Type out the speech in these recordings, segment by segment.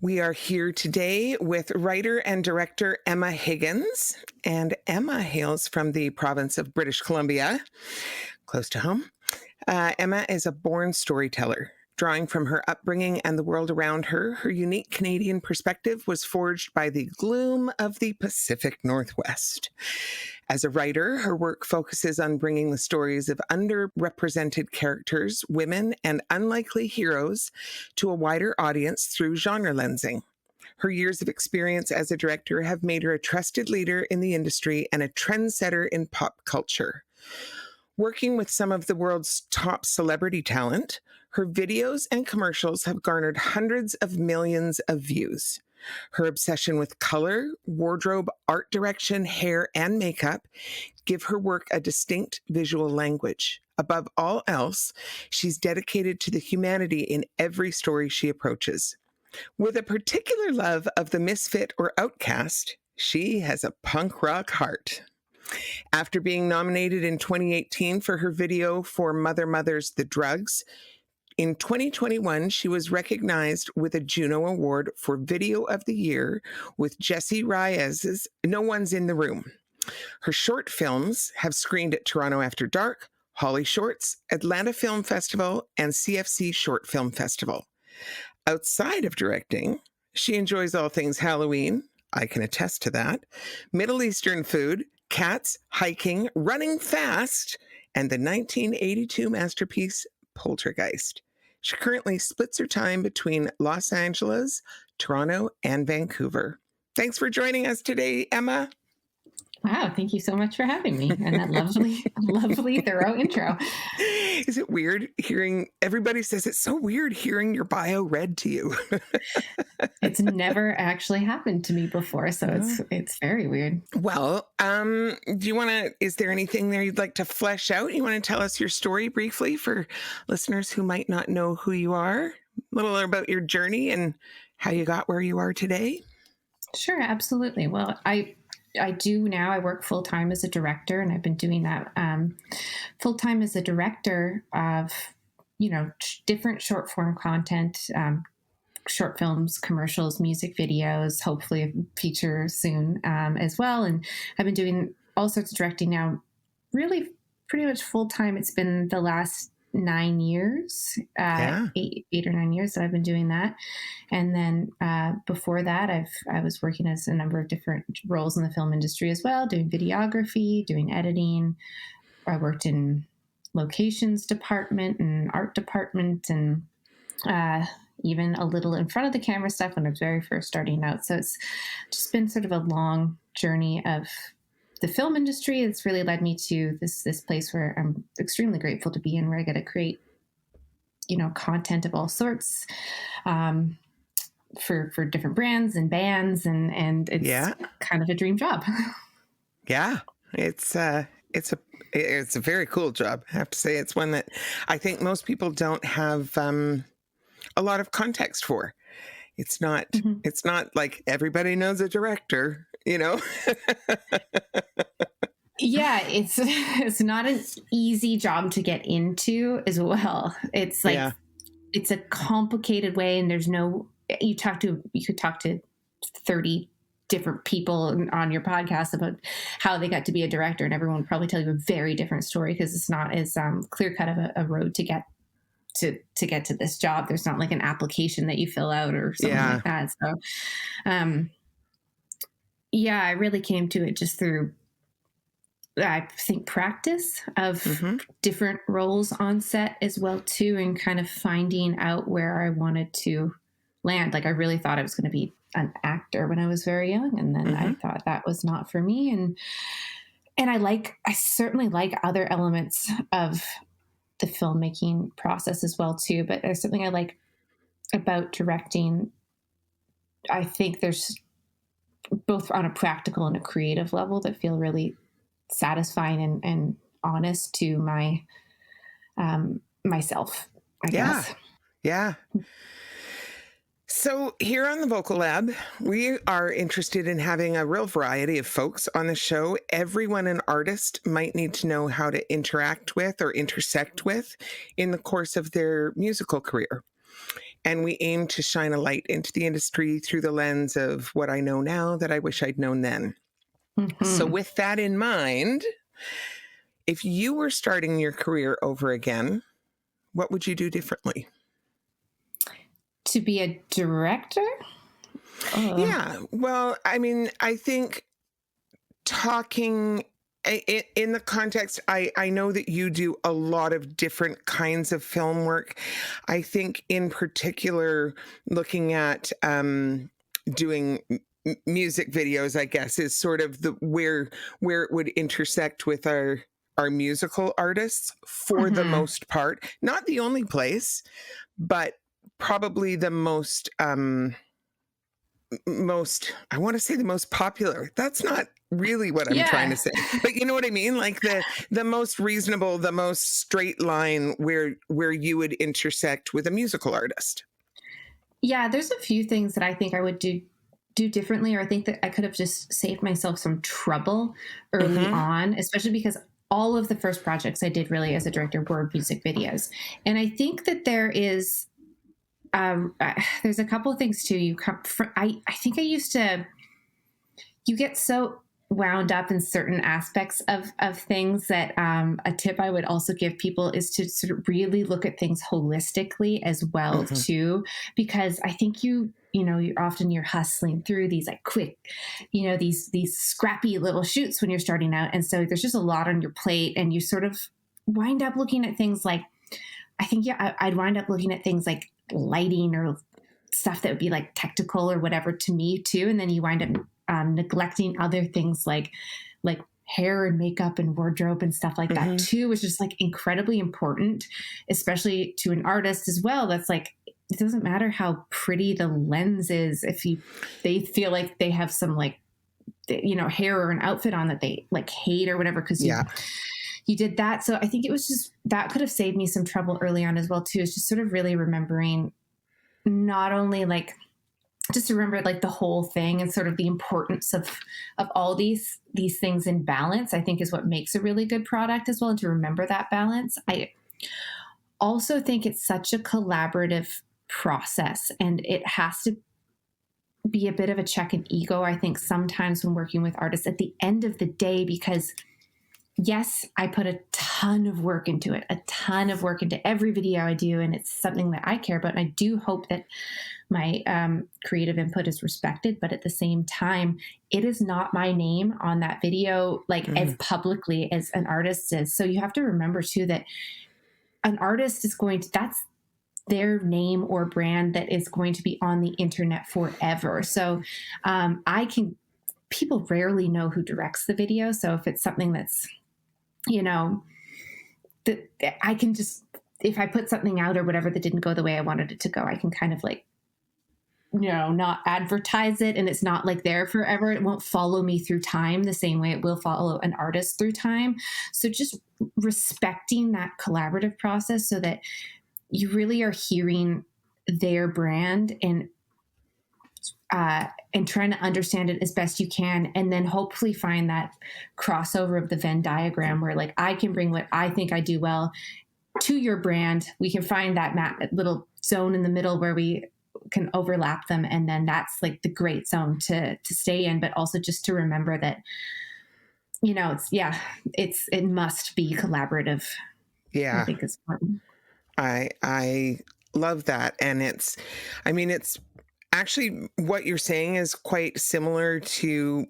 We are here today with writer and director Emma Higgins, and Emma hails from the province of British Columbia, close to home. Emma is a born storyteller. Drawing from her upbringing and the world around her, her unique Canadian perspective was forged by the gloom of the Pacific Northwest. As a writer, her work focuses on bringing the stories of underrepresented characters, women, and unlikely heroes to a wider audience through genre lensing. Her years of experience as a director have made her a trusted leader in the industry and a trendsetter in pop culture. Working with some of the world's top celebrity talent, her videos and commercials have garnered hundreds of millions of views. Her obsession with color, wardrobe, art direction, hair, and makeup give her work a distinct visual language. Above all else, she's dedicated to the humanity in every story she approaches. With a particular love of the misfit or outcast, she has a punk rock heart. After being nominated in 2018 for her video for Mother Mother's The Drugs, in 2021, she was recognized with a Juno Award for Video of the Year with Jessie Reyez's No One's in the Room. Her short films have screened at Toronto After Dark, Holly Shorts, Atlanta Film Festival, and CFC Short Film Festival. Outside of directing, she enjoys all things Halloween, I can attest to that, Middle Eastern food, cats, hiking, running fast, and the 1982 masterpiece Poltergeist. She currently splits her time between Los Angeles, Toronto, and Vancouver. Thanks for joining us today, Emma. Wow, thank you so much for having me and that lovely, thorough intro. Is it weird hearing, everybody says it's so weird hearing your bio read to you. It's never actually happened to me before, so it's very weird. Well, is there anything there you'd like to flesh out? You want to tell us your story briefly for listeners who might not know who you are? A little about your journey and how you got where you are today? Sure, absolutely. Well, I do now. I work full-time as a director, and I've been doing that full-time as a director of, different short-form content, short films, commercials, music videos, hopefully a feature soon as well. And I've been doing all sorts of directing now, really pretty much full-time. It's been the last 9 years, 8 or 9 years that I've been doing that. And then before that, I was working as a number of different roles in the film industry as well, doing videography, doing editing. I worked in locations department and art department, and even a little in front of the camera stuff when I was very first starting out. So it's just been sort of a long journey of the film industry. It's really led me to this place where I'm extremely grateful to be in, where I get to create, content of all sorts for different brands and bands, and it's kind of a dream job. Yeah, it's a very cool job. I have to say, it's one that I think most people don't have a lot of context for. It's not like everybody knows a director, Yeah, it's not an easy job to get into as well. It's like it's a complicated way, and there's you could talk to 30 different people on your podcast about how they got to be a director, and everyone would probably tell you a very different story, because it's not as clear cut of a road to get to this job. There's not like an application that you fill out or something like that. So, I really came to it just through, I think, practice of different roles on set as well too, and kind of finding out where I wanted to land. Like, I really thought I was going to be an actor when I was very young, and then I thought that was not for me. And I certainly like other elements of the filmmaking process as well too, but there's something I like about directing. I think there's both on a practical and a creative level that feel really satisfying and honest to my myself, I guess. Yeah. So here on the Vocal Lab, we are interested in having a real variety of folks on the show. Everyone an artist might need to know how to interact with or intersect with in the course of their musical career. and we aim to shine a light into the industry through the lens of what I know now that I wish I'd known then. So with that in mind, if you were starting your career over again, what would you do differently? To be a director? Yeah. Well, I mean, I think talking in the context, I know that you do a lot of different kinds of film work. I think in particular, looking at doing music videos, I guess, is sort of the where it would intersect with our musical artists for the most part. Not the only place, but probably the most I want to say the most popular. That's not really what I'm trying to say, but you know what I mean? Like the most reasonable, the most straight line where you would intersect with a musical artist. Yeah, there's a few things that I think I would do differently, or I think that I could have just saved myself some trouble early on, especially because all of the first projects I did really as a director were music videos. And I think that there's a couple of things too. I think I used to, you get so wound up in certain aspects of things that a tip I would also give people is to sort of really look at things holistically as well too, because I think you're hustling through these like quick, these scrappy little shoots when you're starting out. And so there's just a lot on your plate, and you sort of wind up looking at things like, I'd wind up looking at things like lighting or stuff that would be like technical or whatever to me too. And then you wind up neglecting other things like hair and makeup and wardrobe and stuff like that too, which is like incredibly important, especially to an artist as well. That's like, it doesn't matter how pretty the lens is if they feel like they have some like, hair or an outfit on that they like hate or whatever, because you did that. So I think it was just, that could have saved me some trouble early on as well too. It's just sort of really remembering, not only like just to remember like the whole thing and sort of the importance of all these things in balance, I think is what makes a really good product as well. And to remember that balance. I also think it's such a collaborative process, and it has to be a bit of a check and ego, I think, sometimes when working with artists at the end of the day, because yes, I put a ton of work into every video I do, and it's something that I care about. And I do hope that my creative input is respected, but at the same time, it is not my name on that video, like as publicly as an artist is. So you have to remember too, that an artist is that's their name or brand that is going to be on the internet forever. So people rarely know who directs the video. So if it's something that's, that I can just, if I put something out or whatever that didn't go the way I wanted it to go, I can kind of like, not advertise it, and it's not like there forever. It won't follow me through time the same way it will follow an artist through time. So just respecting that collaborative process so that you really are hearing their brand and trying to understand it as best you can. And then hopefully find that crossover of the Venn diagram where like I can bring what I think I do well to your brand. We can find that little zone in the middle where we can overlap them. And then that's like the great zone to stay in, but also just to remember that, it must be collaborative. Yeah. I think it's important. I love that. And it's actually what you're saying is quite similar to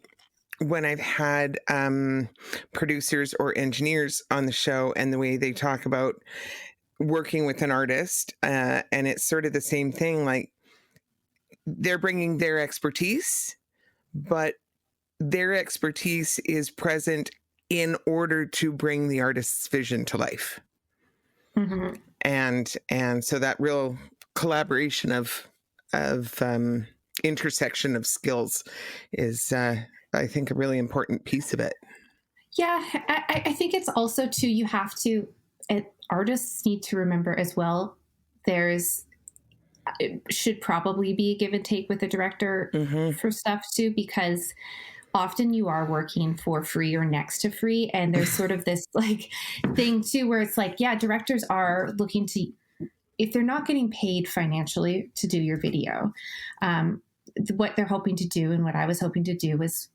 when I've had producers or engineers on the show, and the way they talk about working with an artist. And it's sort of the same thing. Like, they're bringing their expertise, but their expertise is present in order to bring the artist's vision to life. And so that real collaboration of intersection of skills is, I think, a really important piece of it. Yeah, I think it's also too, artists need to remember as well, it should probably be a give and take with the director for stuff too, because often you are working for free or next to free. And there's sort of this like thing too, where it's like, yeah, directors are looking to if they're not getting paid financially to do your video, what they're hoping to do and what I was hoping to do was,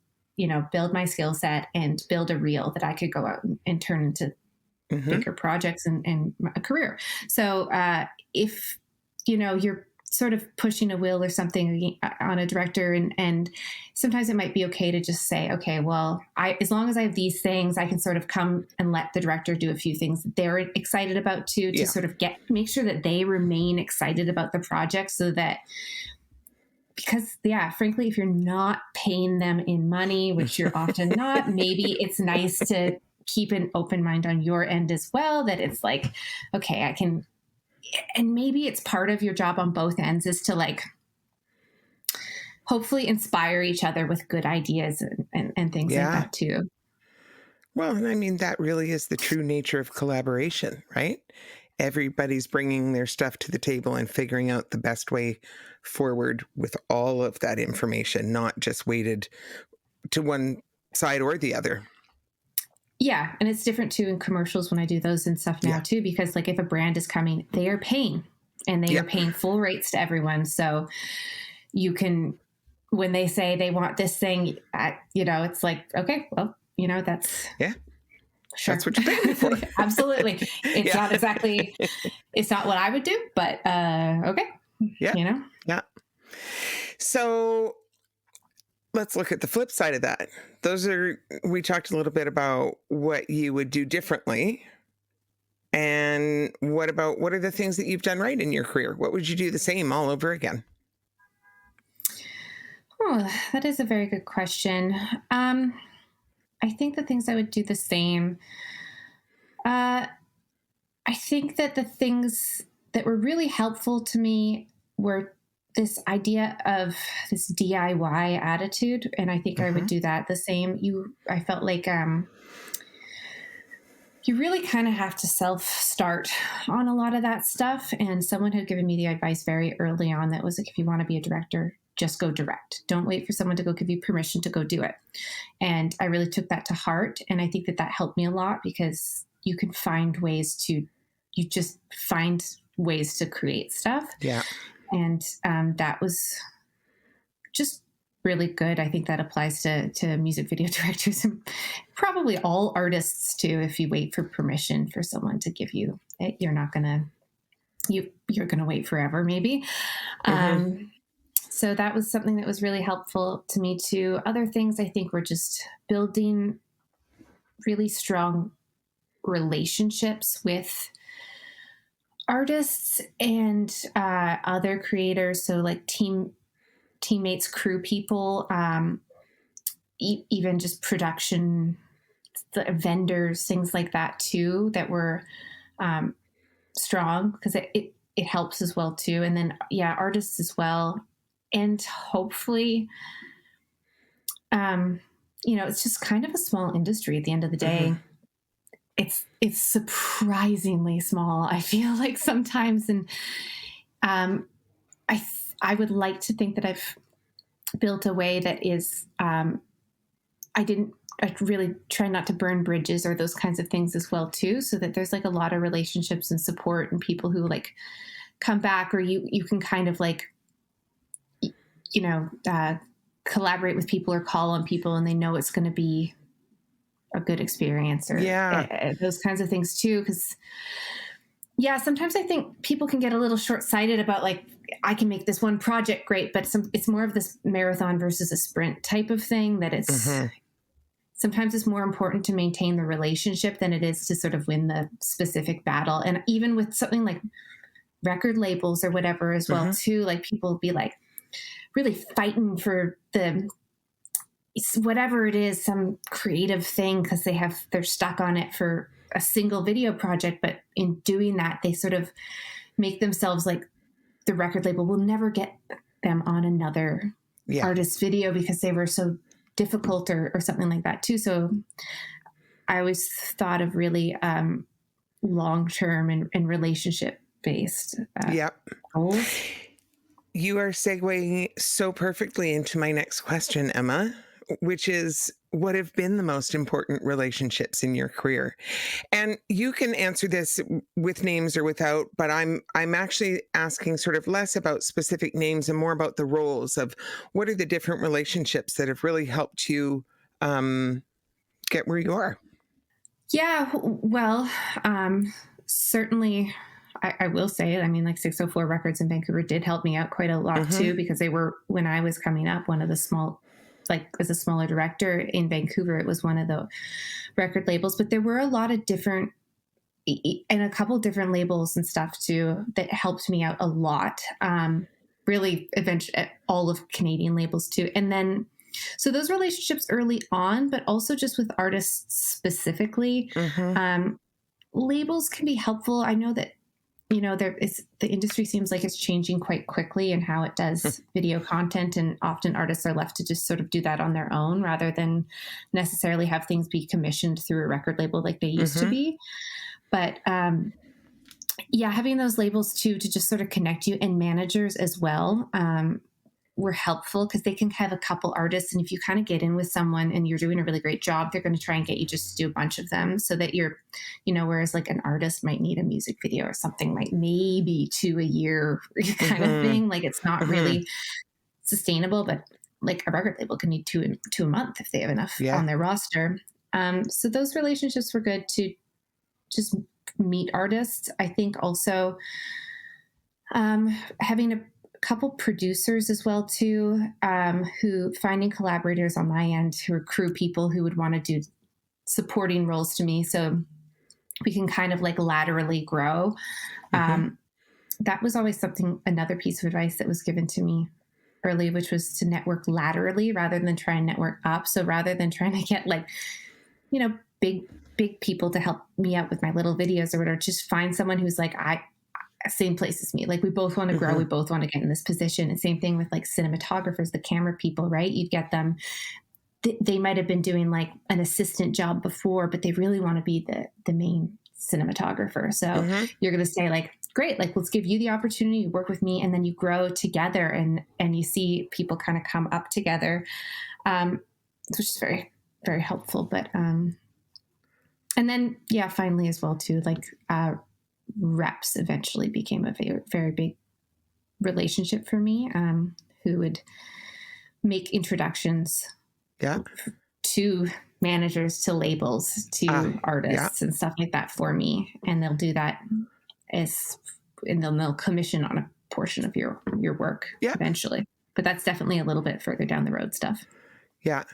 build my skill set and build a reel that I could go out and turn into bigger projects and a career. So if, you're sort of pushing a will or something on a director, and sometimes it might be okay to just say, okay, well, as long as I have these things, I can sort of come and let the director do a few things that they're excited about too, to sort of make sure that they remain excited about the project, so that, because frankly, if you're not paying them in money, which you're often not, maybe it's nice to keep an open mind on your end as well, that it's like, okay, I can, and maybe it's part of your job on both ends is to like hopefully inspire each other with good ideas and things like that too. Well, and I mean, that really is the true nature of collaboration, right? Everybody's bringing their stuff to the table and figuring out the best way forward with all of that information, not just weighted to one side or the other. Yeah. And it's different too in commercials when I do those and stuff now too, because like if a brand is coming, they are paying, and they are paying full rates to everyone. So you can, when they say they want this thing, it's like, okay, well, that's sure. That's what you're paying for. Absolutely. It's not exactly, it's not what I would do, but okay. Yeah. Yeah. So let's look at the flip side of that. We talked a little bit about what you would do differently. And what are the things that you've done right in your career? What would you do the same all over again? Oh, that is a very good question. I think the things I would do the same. I think that the things that were really helpful to me were this idea of this DIY attitude. And I think I would do that the same. I felt like you really kind of have to self-start on a lot of that stuff. And someone had given me the advice very early on that was like, if you want to be a director, just go direct. Don't wait for someone to go give you permission to go do it. And I really took that to heart. And I think that helped me a lot, because you can find ways to create stuff. Yeah. And that was just really good. I think that applies to music video directors and probably all artists too. If you wait for permission for someone to give you it, you're going to wait forever maybe. So that was something that was really helpful to me too. Other things I think were just building really strong relationships with artists and other creators. So like teammates, crew people, even just production, the vendors, things like that too, that were strong, because it helps as well too. And then, artists as well. And hopefully, it's just kind of a small industry at the end of the day. It's surprisingly small, I feel like sometimes. And I would like to think that I've built a way that is, I really try not to burn bridges or those kinds of things as well too, so that there's like a lot of relationships and support and people who like come back, or you can kind of like, collaborate with people or call on people and they know it's going to be a good experience, or those kinds of things too. Because sometimes I think people can get a little short-sighted about like, I can make this one project great, but it's more of this marathon versus a sprint type of thing, that it's sometimes it's more important to maintain the relationship than it is to sort of win the specific battle. And even with something like record labels or whatever as well too, like people will be like really fighting for whatever it is, some creative thing, because they're stuck on it for a single video project. But in doing that, they sort of make themselves like, the record label will never get them on another artist's video because they were so difficult or something like that too. So I always thought of really long-term and relationship-based goals. You are segueing so perfectly into my next question, Emma, which is what have been the most important relationships in your career? And you can answer this with names or without, but I'm actually asking sort of less about specific names and more about the roles of what are the different relationships that have really helped you get where you are. Yeah, well, certainly I will say, I mean, like 604 Records in Vancouver did help me out quite a lot too, because they were, when I was coming up, one of the small, like as a smaller director in Vancouver, it was one of the record labels, but there were a lot of different, and a couple different labels and stuff too, that helped me out a lot. Really eventually all of Canadian labels too. And then, so those relationships early on, but also just with artists specifically, labels can be helpful. I know that, you know, the industry seems like it's changing quite quickly in how it does video content. And often artists are left to just sort of do that on their own rather than necessarily have things be commissioned through a record label like they used to be. But yeah, having those labels too, to just sort of connect you, and managers as well, were helpful because they can have a couple artists. And if you kind of get in with someone and you're doing a really great job, they're going to try and get you just to do a bunch of them so that you're, you know, whereas like an artist might need a music video or something like maybe 2 a year kind of thing. Like it's not really sustainable, but like a record label can need two a month if they have enough on their roster. So those relationships were good to just meet artists. I think also having a couple producers as well too, who finding collaborators on my end who are crew people who would want to do supporting roles to me, so we can kind of like laterally grow. That was always another piece of advice that was given to me early, which was to network laterally rather than try and network up. So rather than trying to get like, you know, big people to help me out with my little videos or whatever, just find someone who's like, same place as me. Like we both want to grow. We both want to get in this position. And same thing with like cinematographers, the camera people, right? You'd get them. They might have been doing like an assistant job before, but they really want to be the main cinematographer. So you're going to say like, great, like let's give you the opportunity, you work with me, and then you grow together and you see people kind of come up together, which is very, very helpful. But, and then, yeah, finally as well too, like, reps eventually became a very, very big relationship for me, who would make introductions to managers, to labels, to artists and stuff like that for me. And they'll do that and they'll commission on a portion of your work eventually. But that's definitely a little bit further down the road stuff. Yeah.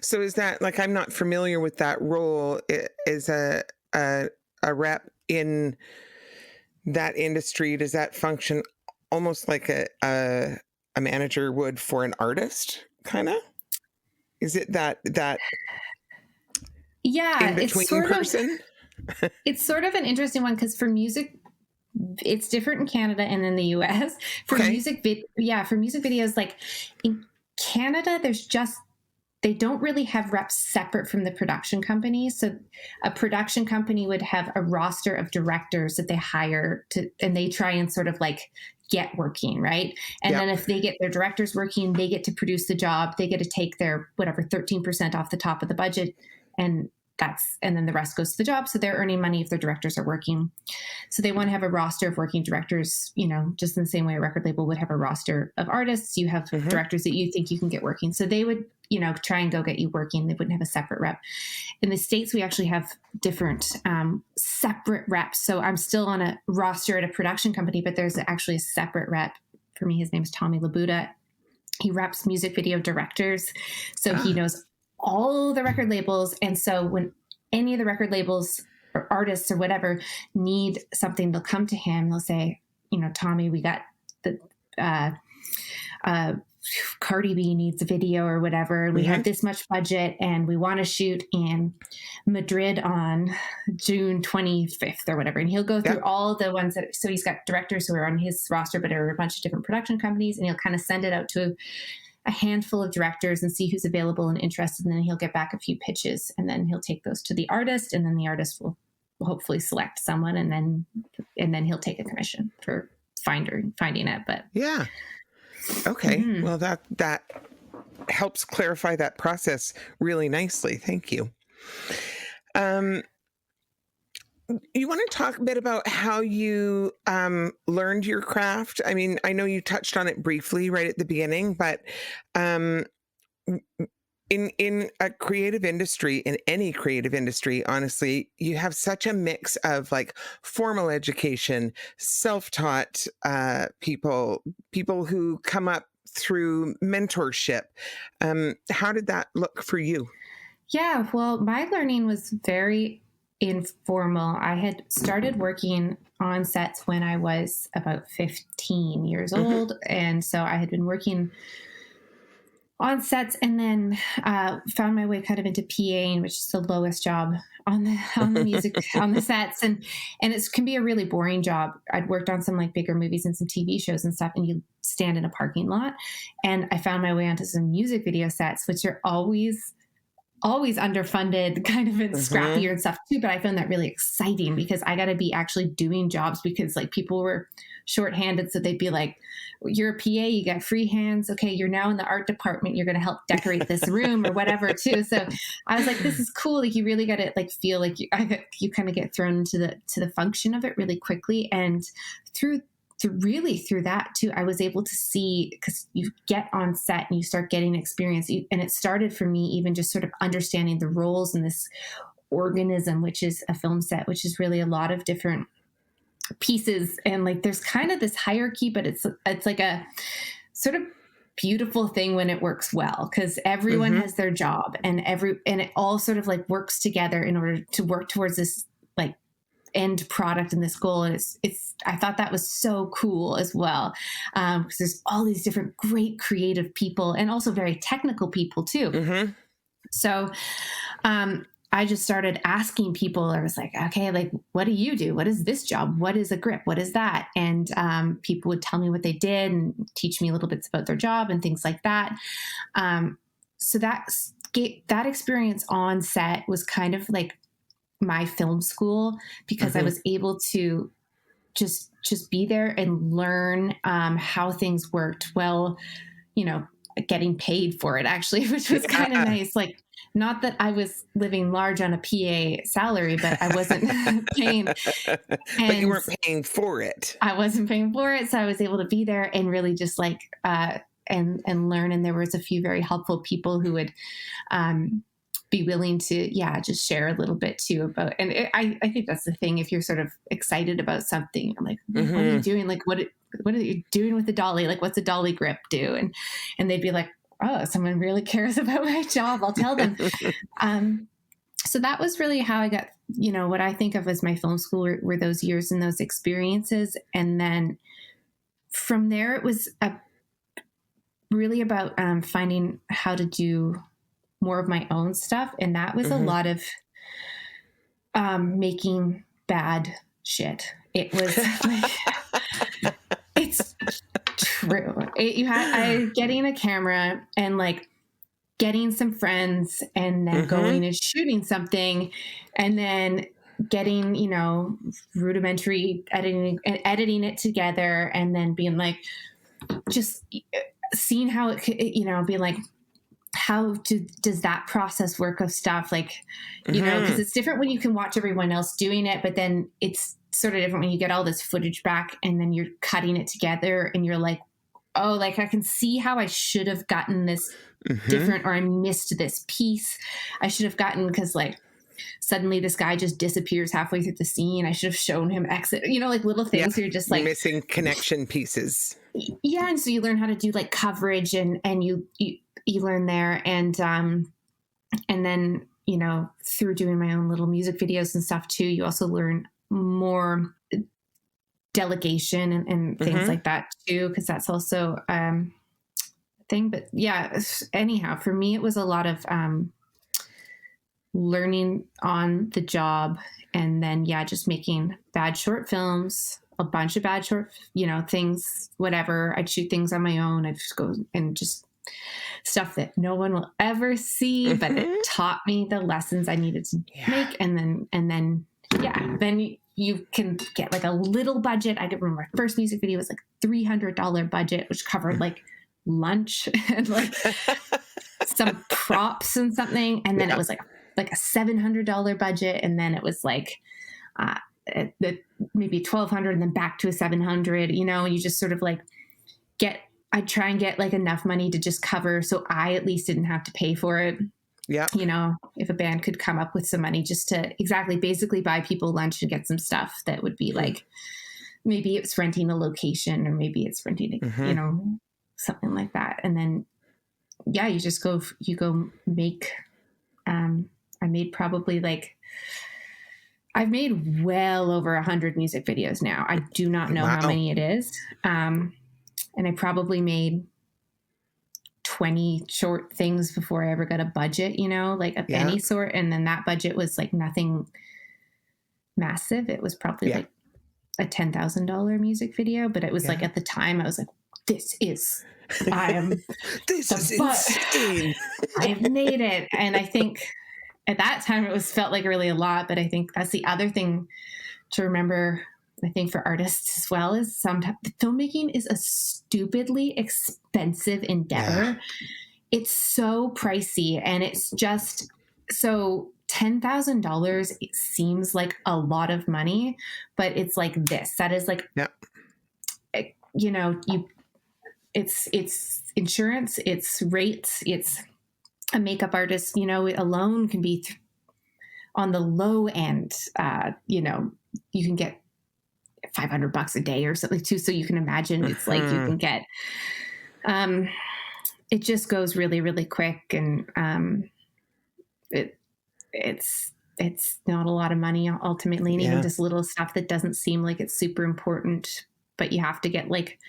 So is that, like, I'm not familiar with that role. Is a rep in that industry, does that function almost like a manager would for an artist, kind of? Is it that in between person? It's sort of an interesting one because for music, it's different in Canada and in the US. For music videos, like in Canada, they don't really have reps separate from the production company. So a production company would have a roster of directors that they hire and they try and sort of like get working, right? And then if they get their directors working, they get to produce the job. They get to take their whatever 13% off the top of the budget, and then the rest goes to the job. So they're earning money if their directors are working. So they want to have a roster of working directors, you know, just in the same way a record label would have a roster of artists. You have directors that you think you can get working. So they would, you know, try and go get you working. They wouldn't have a separate rep. In the States, we actually have different separate reps. So I'm still on a roster at a production company, but there's actually a separate rep. For me, his name's Tommy Labuda. He reps music video directors. So he knows all the record labels. And so when any of the record labels or artists or whatever need something, they'll come to him. They'll say, you know, Tommy, we got the Cardi B needs a video or whatever. And we have this much budget and we want to shoot in Madrid on June 25th or whatever. And he'll go through all the ones so he's got directors who are on his roster, but are a bunch of different production companies. And he'll kind of send it out to a handful of directors and see who's available and interested. And then he'll get back a few pitches and then he'll take those to the artist. And then the artist will hopefully select someone and then he'll take a commission for finding it. But okay. Well, that helps clarify that process really nicely. Thank you. You want to talk a bit about how you learned your craft? I mean, I know you touched on it briefly right at the beginning, but um, in a creative industry, in any creative industry, honestly, you have such a mix of like formal education, self-taught people who come up through mentorship. How did that look for you? Yeah, well, my learning was very informal. I had started working on sets when I was about 15 years Mm-hmm. old. And so I had been working on sets, and then found my way kind of into PAing, which is the lowest job on the music on the sets, and it can be a really boring job. I'd worked on some like bigger movies and some TV shows and stuff, and you stand in a parking lot. And I found my way onto some music video sets, which are always underfunded, kind of, and scrappier and stuff too. But I found that really exciting because I got to be actually doing jobs, because like people were shorthanded. So they'd be like, you're a PA, you got free hands. Okay. You're now in the art department. You're going to help decorate this room or whatever too. So I was like, this is cool. Like you really got to like feel like you kind of get thrown into the function of it really quickly. And through that too, I was able to see, because you get on set and you start getting experience. And it started for me even just sort of understanding the roles in this organism, which is a film set, which is really a lot of different pieces. And like, there's kind of this hierarchy, but it's like a sort of beautiful thing when it works well, because everyone has their job, and it all sort of like works together in order to work towards this like end product and this goal. And I thought that was so cool as well, because there's all these different great creative people and also very technical people too. So I just started asking people. I was like, okay, like, what do you do? What is this job? What is a grip? What is that? And people would tell me what they did and teach me little bits about their job and things like that. So that experience on set was kind of like my film school, because I was able to just be there and learn how things worked, well, getting paid for it actually, which was kind of nice. Like, not that I was living large on a PA salary, but I wasn't paying. But you weren't paying for it. I wasn't paying for it. So I was able to be there and really just like, and learn. And there was a few very helpful people who would, be willing to, just share a little bit too about, and I think that's the thing. If you're sort of excited about something, I'm like, what are you doing? Like, what are you doing with the dolly? Like, what's a dolly grip do? And they'd be like, oh, someone really cares about my job. I'll tell them. So that was really how I got, what I think of as my film school were those years and those experiences. And then from there, it was really about finding how to do more of my own stuff. And that was a lot of making bad shit. It was like, it's true. Getting a camera and like getting some friends and then going and shooting something, and then getting, rudimentary editing it together, and then being like, just seeing how it could, being like, how does that process work of stuff? Like, because it's different when you can watch everyone else doing it, but then it's sort of different when you get all this footage back and then you're cutting it together and you're like, oh, like I can see how I should have gotten this different, or I missed this piece. I should have gotten, because like suddenly this guy just disappears halfway through the scene. I should have shown him exit, like little things. You're just like missing connection pieces. Yeah. And so you learn how to do like coverage and you learn there. And then, through doing my own little music videos and stuff too, you also learn more delegation and things like that too, because that's also a thing. But yeah, anyhow, for me, it was a lot of learning on the job, and then just making bad short films, a bunch of bad short things, whatever. I'd shoot things on my own. I'd just go and just stuff that no one will ever see, but it taught me the lessons I needed to make. And then you can get like a little budget. I remember my first music video was like $300 budget, which covered like lunch and like some props and something. And then it was like a $700 budget. And then it was like, maybe 1,200 and then back to a 700, you just sort of like I'd try and get like enough money to just cover. So I at least didn't have to pay for it. Yeah. If a band could come up with some money just to basically buy people lunch and get some stuff that would be like, maybe it's renting a location or maybe it's renting, something like that. And then, you just go make, I made probably like, I've made well over 100 music videos now. I do not know how many it is. And I probably made 20 short things before I ever got a budget, like of any sort. And then that budget was like nothing massive. It was probably like a $10,000 music video, but it was like at the time I was like, this is insane. I have made it. And I think at that time it felt like really a lot, but I think that's the other thing to remember. I think for artists as well is sometimes filmmaking is a stupidly expensive endeavor. Yeah. It's so pricey and it's just so $10,000. It seems like a lot of money, but it's like this. That is like, it's insurance, it's rates, it's a makeup artist, alone can be on the low end. You can get $500 a day or something too. So you can imagine it's like you can get, it just goes really, really quick. And it's not a lot of money ultimately. And even just little stuff that doesn't seem like it's super important, but you have to get like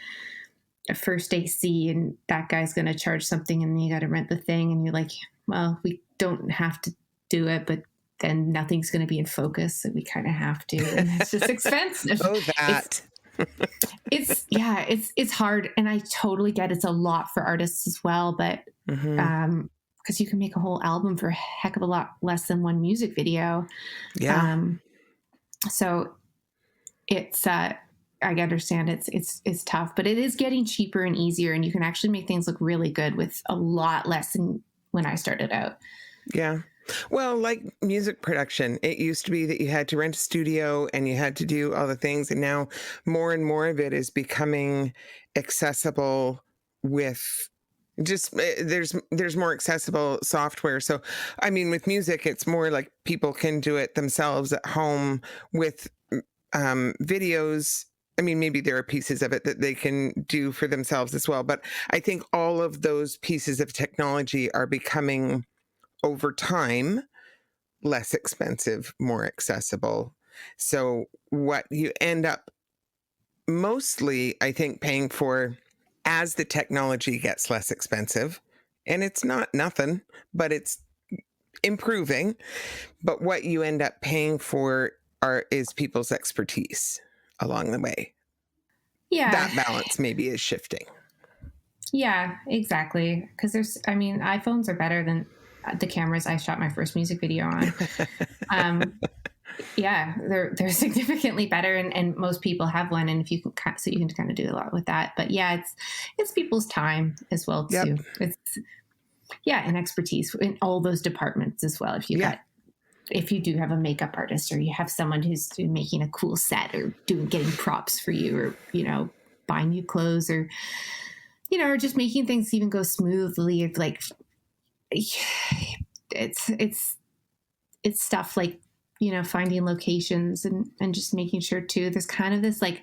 a first AC and that guy's going to charge something and you got to rent the thing. And you're like, well, we don't have to do it, but then nothing's going to be in focus. So we kind of have to, and it's just expensive. It's hard. And I totally get it's a lot for artists as well, but, because you can make a whole album for a heck of a lot less than one music video. So it's, I understand it's tough, but it is getting cheaper and easier, and you can actually make things look really good with a lot less than when I started out. Yeah. Well, like music production, it used to be that you had to rent a studio and you had to do all the things. And now more and more of it is becoming accessible with just, there's more accessible software. So, I mean, with music, it's more like people can do it themselves at home with videos. I mean, maybe there are pieces of it that they can do for themselves as well. But I think all of those pieces of technology are becoming, over time, less expensive, more accessible. So what you end up mostly, I think, paying for as the technology gets less expensive, and it's not nothing, but it's improving. But what you end up paying for is people's expertise along the way. Yeah. That balance maybe is shifting. Yeah, exactly. Because iPhones are better than the cameras I shot my first music video on. They're significantly better, and most people have one, and if you can, so you can kind of do a lot with that. But it's people's time as well too. Yep. And expertise in all those departments as well. If you do have a makeup artist, or you have someone who's making a cool set, or getting props for you, or buying you clothes, or or just making things even go smoothly. It's like it's stuff like finding locations and just making sure too there's kind of this like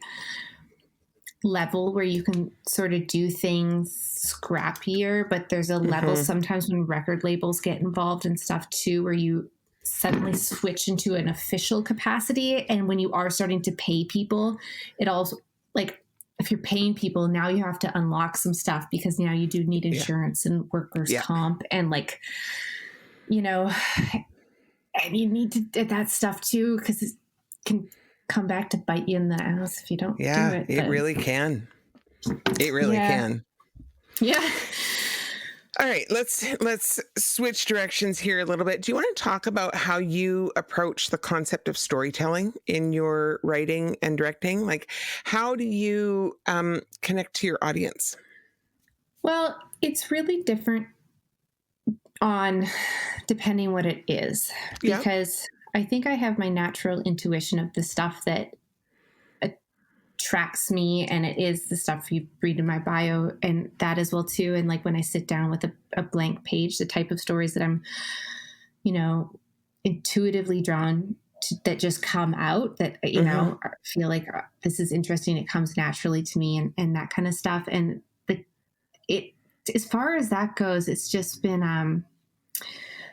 level where you can sort of do things scrappier, but there's a level sometimes when record labels get involved and stuff too, where you suddenly switch into an official capacity. And when you are starting to pay people, it also, like, if you're paying people, now you have to unlock some stuff, because now you do need insurance and workers' comp, and like, and you need to do that stuff too, because it can come back to bite you in the ass if you don't do it. It really can. It really can. Yeah. All right, let's switch directions here a little bit. Do you want to talk about how you approach the concept of storytelling in your writing and directing? Like, how do you connect to your audience? Well, it's really different on depending what it is, Yeah. because I think I have my natural intuition of the stuff that attracts me, and it is the stuff you read in my bio and that as well too. And like when I sit down with a blank page, the type of stories that I'm, you know, intuitively drawn to, that just come out, that, you Mm-hmm. know, feel like this is interesting, it comes naturally to me, and that kind of stuff. And it, as far as that goes, it's just been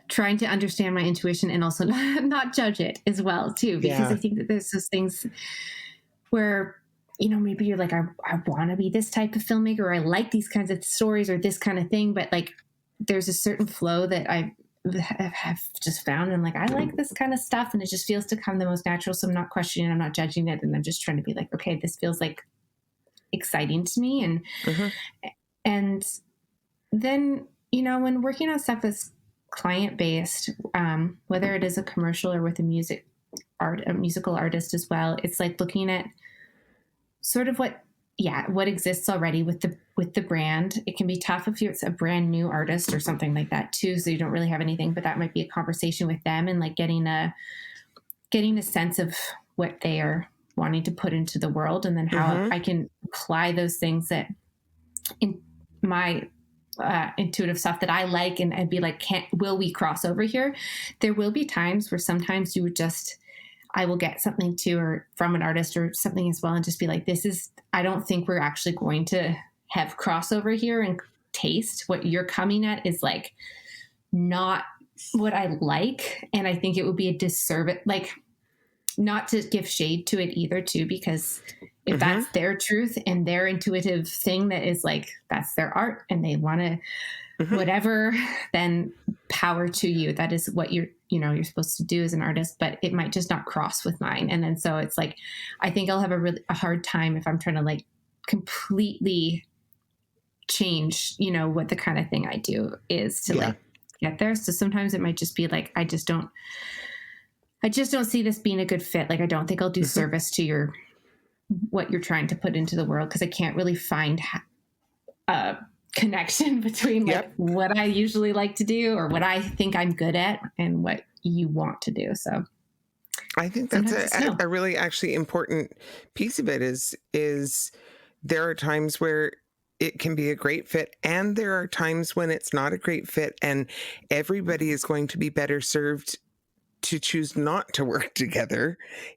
trying to understand my intuition and also not judge it as well too, because I Yeah. think that there's those things where, you know, maybe you're like, I want to be this type of filmmaker, or I like these kinds of stories or this kind of thing, but like there's a certain flow that I have just found, and like I like this kind of stuff, and it just feels to come the most natural. So I'm not questioning, I'm not judging it, and I'm just trying to be like, okay, this feels like exciting to me. Mm-hmm. And then, you know, when working on stuff that's client based, whether it is a commercial or with a musical artist as well, it's like looking at sort of what exists already with the brand. It can be tough if it's a brand new artist or something like that too, so you don't really have anything, but that might be a conversation with them, and like getting a sense of what they are wanting to put into the world, and then how Mm-hmm. I can apply those things that in my intuitive stuff that I like, and I'd be like, will we cross over here? There will be times where sometimes you would just, I will get something to or from an artist or something as well, and just be like, I don't think we're actually going to have crossover here, and taste what you're coming at is like not what I like. And I think it would be a disservice, like, not to give shade to it either too, because if Mm-hmm. that's their truth and their intuitive thing, that is like, that's their art and they want to Mm-hmm. whatever, then power to you. That is what you're supposed to do as an artist, but it might just not cross with mine. And then so it's like, I think I'll have a hard time if I'm trying to like completely change, what the kind of thing I do is to Yeah. like get there. So sometimes it might just be like, I just don't see this being a good fit. Like, I don't think I'll do Mm-hmm. service to what you're trying to put into the world, because I can't really find a connection between like Yep. what I usually like to do or what I think I'm good at and what you want to do. So I think that's sometimes it's no. a really actually important piece of it is there are times where it can be a great fit, and there are times when it's not a great fit, and everybody is going to be better served to choose not to work together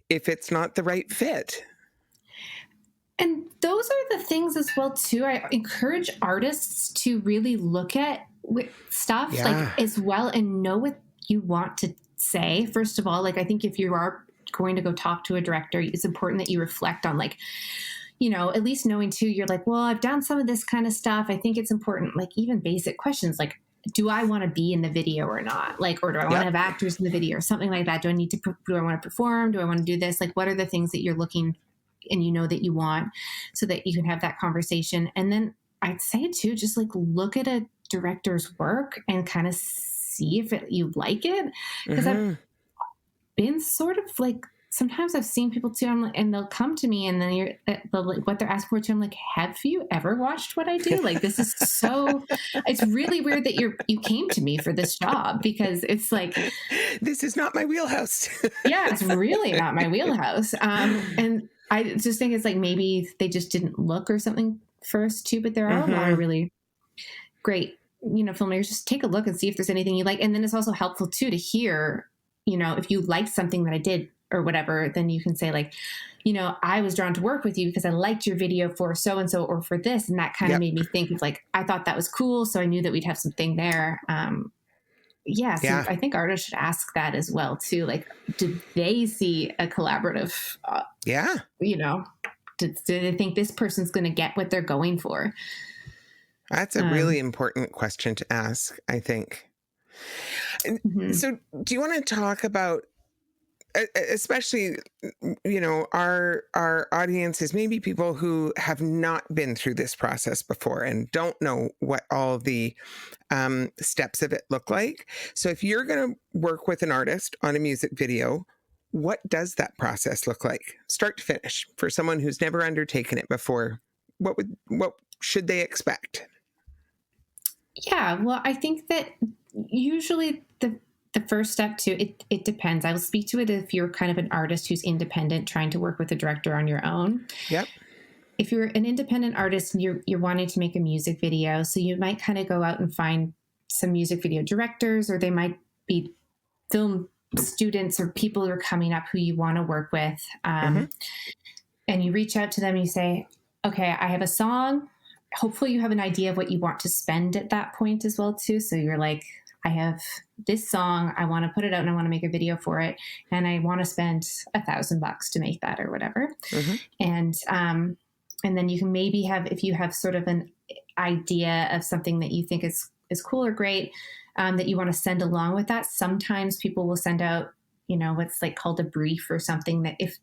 if it's not the right fit. And those are the things as well too. I encourage artists to really look at stuff like Yeah. as well and know what you want to say. First of all, like, I think if you are going to go talk to a director, it's important that you reflect on like, at least knowing too, you're like, well, I've done some of this kind of stuff. I think it's important, like even basic questions like, do I want to be in the video or not? Like, or do I want to Yep. have actors in the video or something like that? Do I want to perform? Do I want to do this? Like, what are the things that you're looking and that you want, so that you can have that conversation? And then I'd say too, just like look at a director's work and kind of see if you like it. Because I've Mm-hmm. been sort of like, sometimes I've seen people too, I'm like, and they'll come to me and then like, what they're asking for too, I'm like, have you ever watched what I do? Like, this is so, it's really weird that you came to me for this job, because it's like, This is not my wheelhouse. yeah, it's really not my wheelhouse. And I just think it's like, maybe they just didn't look or something first too, but there are a lot of Mm-hmm. really great, filmmakers. Just take a look and see if there's anything you like. And then it's also helpful too to hear, if you liked something that I did or whatever, then you can say like, I was drawn to work with you because I liked your video for so-and-so or for this. And that kind of Yep. made me think of like, I thought that was cool. So I knew that we'd have something there. Yeah. So Yeah. I think artists should ask that as well too. Like, did they see a collaborative, Yeah. do they think this person's going to get what they're going for? That's a really important question to ask, I think. Mhm. So, do you want to talk about, especially, our audience is maybe people who have not been through this process before and don't know what all the steps of it look like. So, if you're going to work with an artist on a music video, what does that process look like, start to finish, for someone who's never undertaken it before? What should they expect? Yeah, well, I think that Usually the first step too, it depends. I will speak to it if you're kind of an artist who's independent, trying to work with a director on your own. Yep. If you're an independent artist and you're wanting to make a music video, so you might kind of go out and find some music video directors, or they might be film students or people who are coming up who you want to work with. And you reach out to them and you say, okay, I have a song. Hopefully you have an idea of what you want to spend at that point as well too. So you're like, I have this song, I want to put it out and I want to make a video for it. And I want to spend $1,000 to make that or whatever. And then you can maybe have, if you have sort of an idea of something that you think is cool or great, that you want to send along with that. Sometimes people will send out, what's like called a brief or something, that if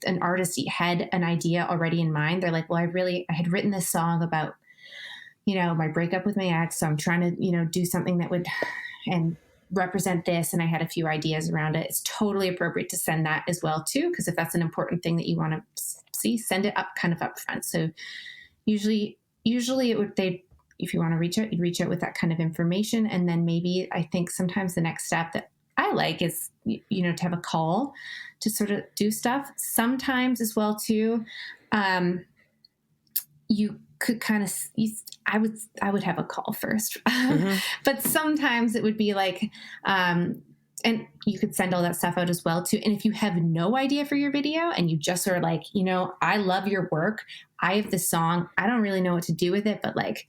an artist had an idea already in mind, they're like, well, I had written this song about, my breakup with my ex. So I'm trying to, do something that would and represent this. And I had a few ideas around it. It's totally appropriate to send that as well too. Because if that's an important thing that you want to see, send it up front. So usually if you want to reach out, you'd reach out with that kind of information. And then maybe I think sometimes the next step that I like is, to have a call to sort of do stuff. Sometimes as well too, you could kind of, I would have a call first, but sometimes it would be like, and you could send all that stuff out as well too. And if you have no idea for your video and you just are like, I love your work, I have this song, I don't really know what to do with it, but like,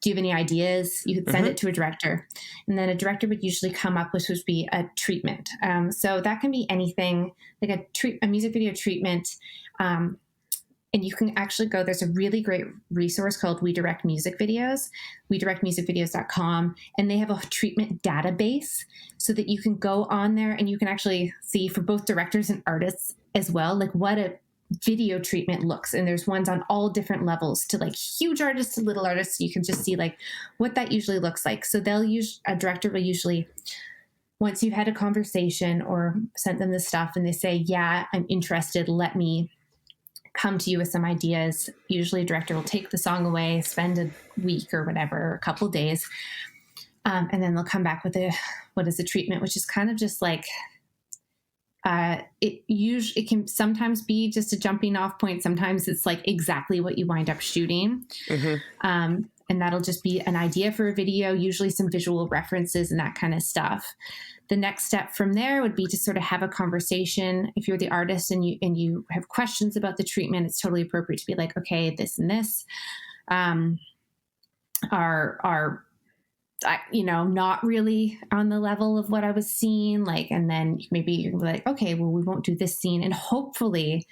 do you have any ideas? You could send it to a director, and then a director would usually come up with, would be a treatment. So that can be anything like a music video treatment. And you can actually go, there's a really great resource called We Direct Music Videos, WeDirectMusicVideos.com, and they have a treatment database so that you can go on there and you can actually see for both directors and artists as well, like what a video treatment looks. And there's ones on all different levels, to like huge artists to little artists. So you can just see like what that usually looks like. So a director will usually, once you've had a conversation or sent them the stuff and they say, yeah, I'm interested, let me come to you with some ideas. Usually a director will take the song away, spend a week or whatever, or a couple of days. And then they'll come back with what is a treatment, which is kind of just like, it can sometimes be just a jumping off point. Sometimes it's like exactly what you wind up shooting. And that'll just be an idea for a video, usually some visual references and that kind of stuff. The next step from there would be to sort of have a conversation. If you're the artist and you have questions about the treatment, it's totally appropriate to be like, okay, this and this are not really on the level of what I was seeing. Like, and then maybe you're gonna be like, okay, well, we won't do this scene. And hopefully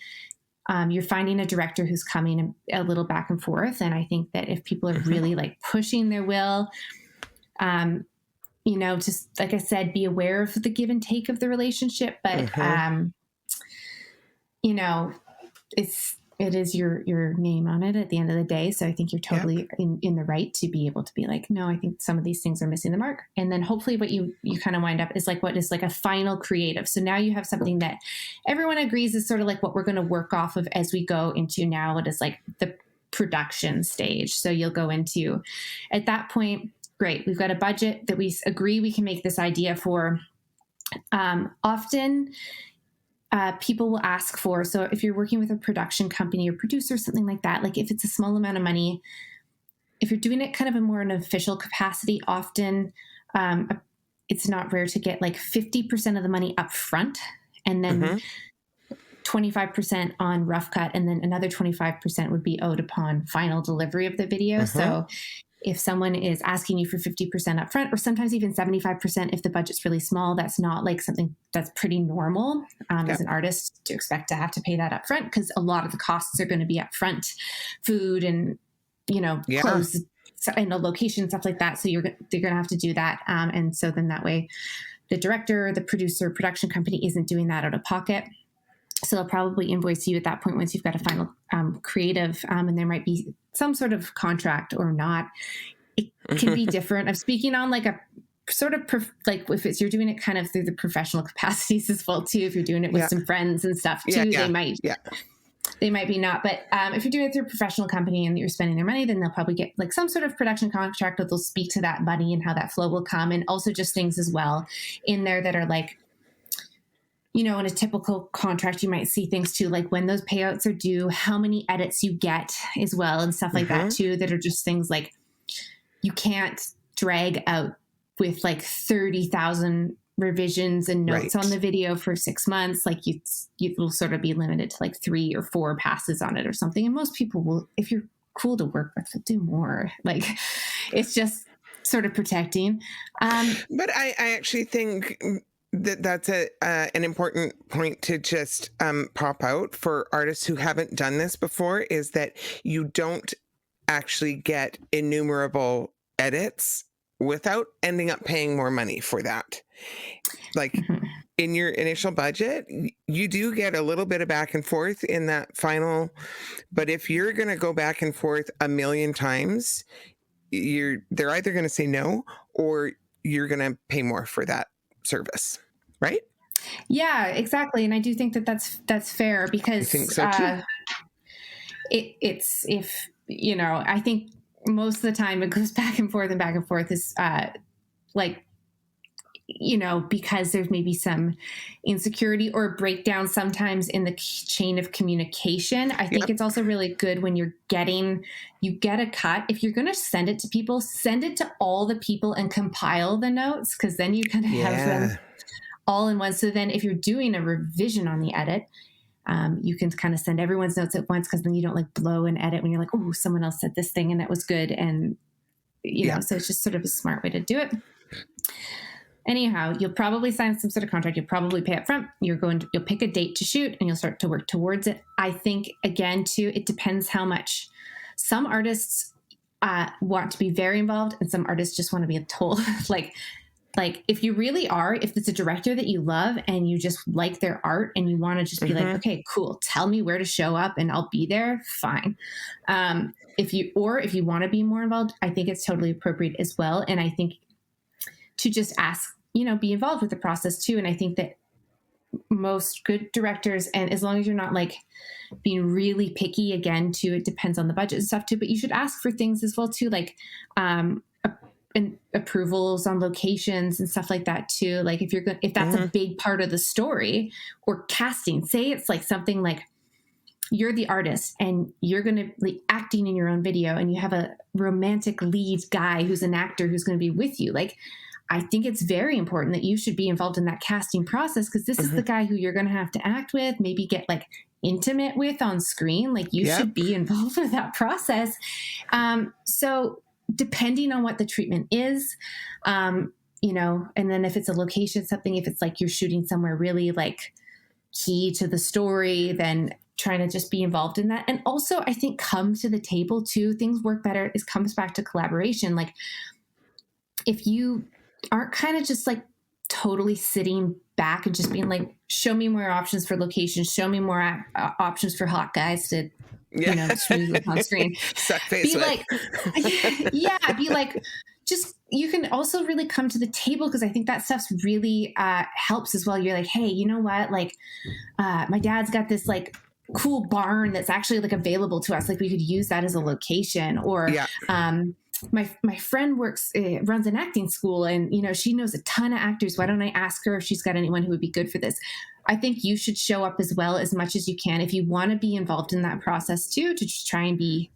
you're finding a director who's coming a little back and forth. And I think that if people are really like pushing their will, just like I said, be aware of the give and take of the relationship, but it is your name on it at the end of the day. So I think you're totally in the right to be able to be like, no, I think some of these things are missing the mark. And then hopefully what you kind of wind up is like, what is like a final creative. So now you have something that everyone agrees is sort of like what we're going to work off of as we go into now what is like the production stage. So you'll go into, at that point, great, we've got a budget that we agree we can make this idea for. Often people will ask for, so if you're working with a production company or producer, something like that, like if it's a small amount of money, if you're doing it kind of in more an official capacity, often it's not rare to get like 50% of the money up front and then 25% on rough cut. And then another 25% would be owed upon final delivery of the video. So if someone is asking you for 50% upfront, or sometimes even 75% if the budget's really small, that's not like something that's pretty normal as an artist to expect to have to pay that upfront, because a lot of the costs are going to be upfront, food and, clothes and a location, stuff like that. So they're going to have to do that. And so then that way the director, the producer, production company isn't doing that out of pocket. So they'll probably invoice you at that point once you've got a final creative, and there might be some sort of contract or not. It can be different. I'm speaking on like a sort of like if you're doing it kind of through the professional capacities as well too. If you're doing it with some friends and stuff too, they might they might be not. But if you're doing it through a professional company and you're spending their money, then they'll probably get like some sort of production contract that they'll speak to that money and how that flow will come. And also just things as well in there that are like, in a typical contract, you might see things too, like when those payouts are due, how many edits you get as well, and stuff like that too, that are just things like you can't drag out with like 30,000 revisions and notes on the video for 6 months. Like you will sort of be limited to like 3 or 4 passes on it or something. And most people will, if you're cool to work with, will do more. Like it's just sort of protecting. But I actually think that's an important point to just pop out for artists who haven't done this before, is that you don't actually get innumerable edits without ending up paying more money for that. Like in your initial budget, you do get a little bit of back and forth in that final, but if you're going to go back and forth a million times, they're either going to say no, or you're going to pay more for that service, right? Yeah, exactly. And I do think that that's fair, because I think so too. It's if, I think most of the time it goes back and forth is like, because there's maybe some insecurity or breakdown sometimes in the chain of communication. I think it's also really good when you get a cut. If you're going to send it to people, send it to all the people and compile the notes, because then you kind of have them all in one. So then if you're doing a revision on the edit, you can kind of send everyone's notes at once, because then you don't like blow an edit when you're like, oh, someone else said this thing and that was good. And, so it's just sort of a smart way to do it. Anyhow, you'll probably sign some sort of contract. You'll probably pay up front. You'll pick a date to shoot and you'll start to work towards it. I think, again, too, it depends how much. Some artists want to be very involved, and some artists just want to be told, like if you really are, if it's a director that you love and you just like their art and you want to just be like, okay, cool, tell me where to show up and I'll be there, fine. If you want to be more involved, I think it's totally appropriate as well. And I think to just ask, be involved with the process too. And I think that most good directors, and as long as you're not like being really picky, again, too, it depends on the budget and stuff too, but you should ask for things as well too, like and approvals on locations and stuff like that too. Like if that's a big part of the story, or casting, say it's like something like you're the artist and you're going to be acting in your own video and you have a romantic lead guy who's an actor who's going to be with you. Like, I think it's very important that you should be involved in that casting process, because this is the guy who you're going to have to act with, maybe get like intimate with on screen. Like you should be involved with that process. So depending on what the treatment is, and then if it's a location, something, if it's like you're shooting somewhere really like key to the story, then trying to just be involved in that. And also I think come to the table too. Things work better. It comes back to collaboration. Like if you aren't kind of just like totally sitting back and just being like, show me more options for locations, show me more options for hot guys to, schmooze on screen. Be like, be like, just, you can also really come to the table, because I think that stuff's really helps as well. You're like, hey, you know what? Like, my dad's got this like cool barn that's actually like available to us. Like we could use that as a location. Or my friend runs an acting school, and she knows a ton of actors. Why don't I ask her if she's got anyone who would be good for this? I think you should show up as well as much as you can if you want to be involved in that process too, to just try and be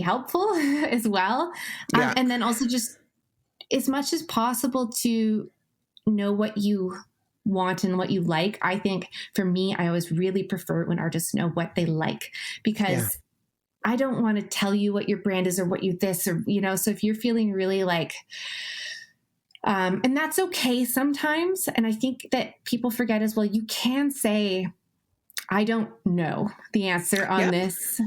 helpful as well. And then also just as much as possible to know what you want and what you like. I think for me, I always really prefer when artists know what they like, because I don't want to tell you what your brand is or what you this or, so if you're feeling really like, and that's okay sometimes. And I think that people forget as well, you can say, I don't know the answer on this.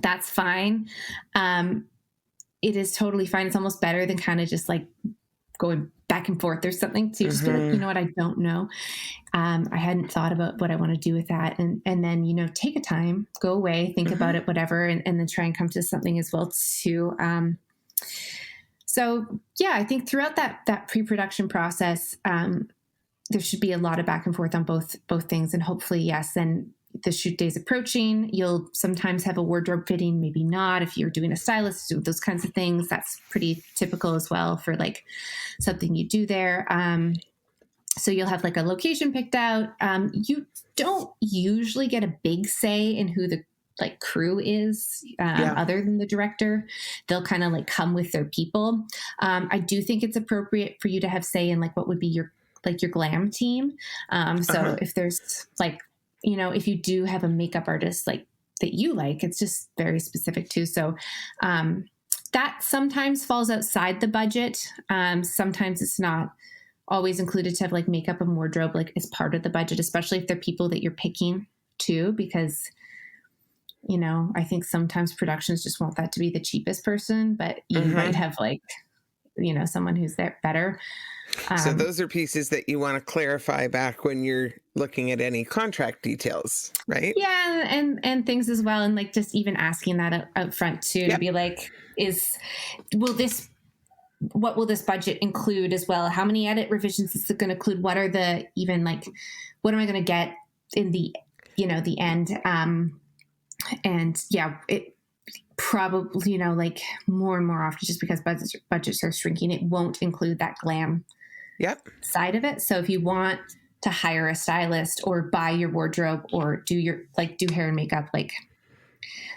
That's fine. It is totally fine. It's almost better than kind of just like going back and forth or something, to just be like, you know what, I don't know. I hadn't thought about what I want to do with that. And then, take a time, go away, think about it, whatever, and then try and come to something as well too. So I think throughout that pre-production process, there should be a lot of back and forth on both things. And hopefully, yes. And the shoot day's approaching, you'll sometimes have a wardrobe fitting, maybe not. If you're doing a stylist, those kinds of things, that's pretty typical as well for like something you do there. So you'll have like a location picked out. You don't usually get a big say in who the like crew is, other than the director. They'll kind of like come with their people. I do think it's appropriate for you to have say in like what would be your glam team. So if there's like, you know, if you do have a makeup artist like that you like, it's just very specific too. So that sometimes falls outside the budget. Sometimes it's not always included to have like makeup and wardrobe like as part of the budget, especially if they're people that you're picking too, because, you know, I think sometimes productions just want that to be the cheapest person, but you might have like, you know, someone who's there better. So those are pieces that you want to clarify back when you're looking at any contract details, right? Yeah. And things as well. And like, just even asking that up front too, to be like, what will this budget include as well? How many edit revisions is it going to include? What are the, even like, what am I going to get in the, you know, the end? And yeah, it probably, you know, like more and more often, just because budgets are shrinking, it won't include that glam side of it. So if you want to hire a stylist or buy your wardrobe or do hair and makeup, like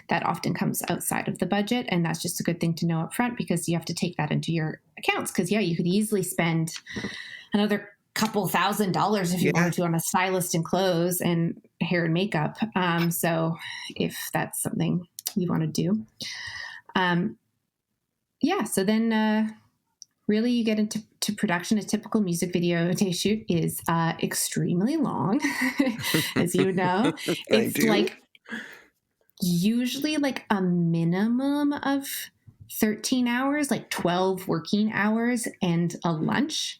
that often comes outside of the budget. And that's just a good thing to know up front, because you have to take that into your accounts. Cause you could easily spend another couple $1,000s if you wanted to on a stylist and clothes and hair and makeup. So if that's something you want to do, so then really you get into production. A typical music video day shoot is extremely long, as you know. It's like usually like a minimum of 13 hours, like 12 working hours and a lunch.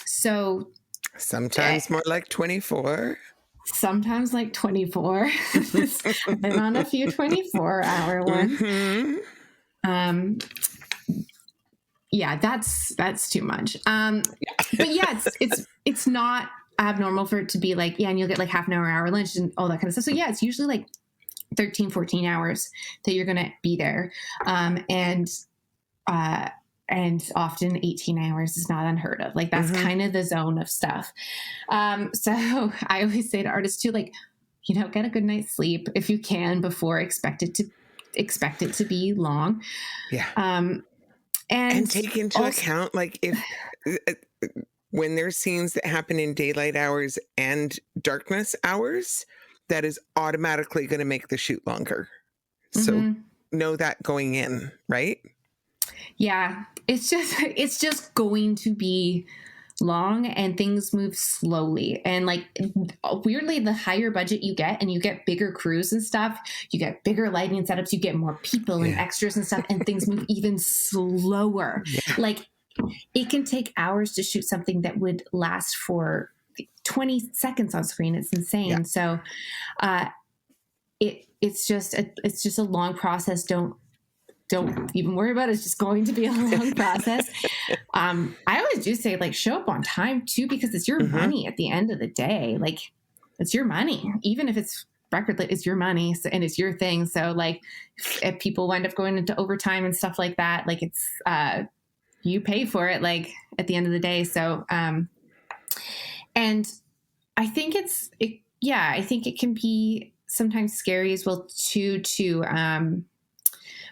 So sometimes more like 24. Sometimes like 24. I've been on a few 24-hour ones. That's too much. But yeah, it's not abnormal for it to be like, and you'll get like half an hour lunch and all that kind of stuff. So yeah, it's usually like 13, 14 hours that you're going to be there. And often 18 hours is not unheard of. Like that's kind of the zone of stuff. So I always say to artists too, like, you know, get a good night's sleep if you can before expect it to be long. Yeah. And take into account, like if, when there's scenes that happen in daylight hours and darkness hours, that is automatically going to make the shoot longer. So know that going in, right? Yeah, it's just going to be long and things move slowly. And like weirdly, the higher budget you get and you get bigger crews and stuff, you get bigger lighting setups, you get more people and extras and stuff, and things move even slower. Yeah. Like it can take hours to shoot something that would last for 20 seconds on screen. It's insane. Yeah. So it's just a long process. Don't even worry about it. It's just going to be a long process. I always do say, like, show up on time too, because it's your money at the end of the day. Like, it's your money, even if it's record late, it's your money and it's your thing. So like if people wind up going into overtime and stuff like that, like it's, you pay for it, like at the end of the day. So, and I think I think it can be sometimes scary as well too,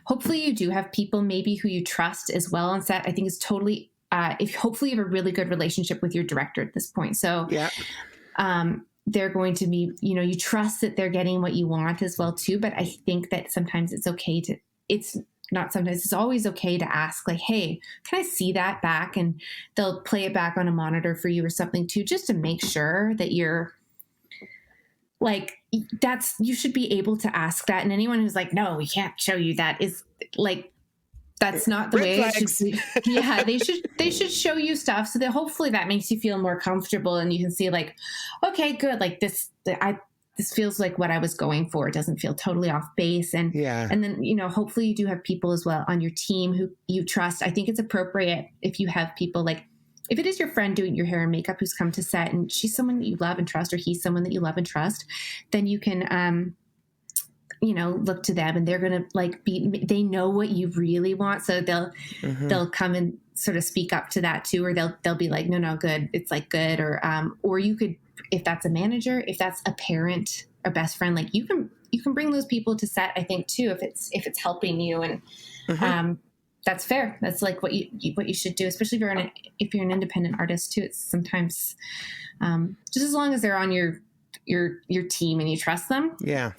hopefully you do have people maybe who you trust as well on set. I think it's totally, if hopefully you have a really good relationship with your director at this point. So they're going to be, you know, you trust that they're getting what you want as well too. But I think that sometimes it's okay to, it's always okay to ask, like, hey, can I see that back? And they'll play it back on a monitor for you or something too, just to make sure that you're like, you should be able to ask that. And anyone who's like, no, we can't show you that, is like, that's not the way it should be. Yeah, they should show you stuff so that hopefully that makes you feel more comfortable and you can see like, okay, good. Like this feels like what I was going for. It doesn't feel totally off base. And then, you know, hopefully you do have people as well on your team who you trust. I think it's appropriate if you have people like if it is your friend doing your hair and makeup who's come to set and she's someone that you love and trust, or he's someone that you love and trust, then you can, look to them, and they're going to they know what you really want. So they'll come and sort of speak up to that too, or they'll be like, no, good. It's like good. Or you could, if that's a manager, if that's a parent or best friend, like you can bring those people to set, I think too, if it's helping you. And, that's fair. That's like what you should do, especially if you're an independent artist too. It's sometimes, just as long as they're on your team and you trust them. Yeah.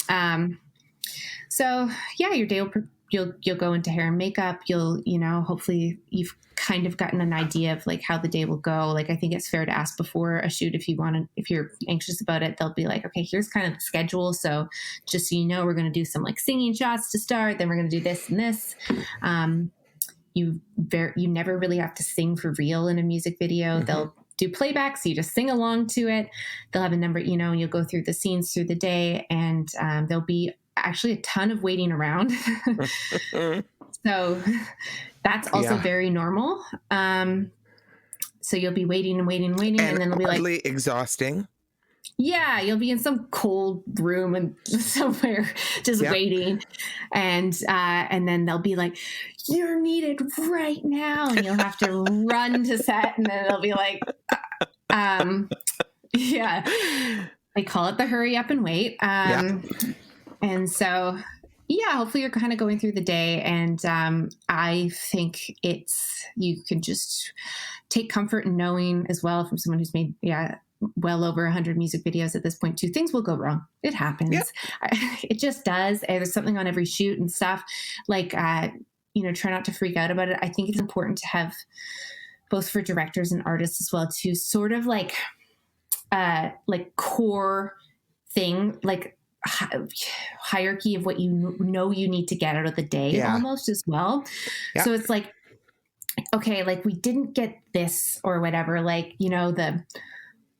So yeah, your day you'll go into hair and makeup. You'll, hopefully you've kind of gotten an idea of like how the day will go. Like, I think it's fair to ask before a shoot if you're anxious about it. They'll be like, okay, here's kind of the schedule. So just so you know, we're going to do some like singing shots to start. Then we're going to do this and this. You never really have to sing for real in a music video. They'll do playback, so you just sing along to it. They'll have a number, and you'll go through the scenes through the day, and there'll be actually a ton of waiting around. So that's also very normal. So you'll be waiting, and then it'll be like exhausting. Yeah, you'll be in some cold room and somewhere just waiting. And then they'll be like, you're needed right now. And you'll have to run to set. And then they'll be like, they call it the hurry up and wait. And so, hopefully you're kind of going through the day. And I think you can just take comfort in knowing as well, from someone who's made, well over 100 music videos at this point too, things will go wrong. It happens. Yep. It just does. There's something on every shoot and stuff. Like, try not to freak out about it. I think it's important to have, both for directors and artists as well, to sort of like core thing, like hierarchy of what you need to get out of the day almost as well. Yep. So it's like, okay, like we didn't get this or whatever, like, the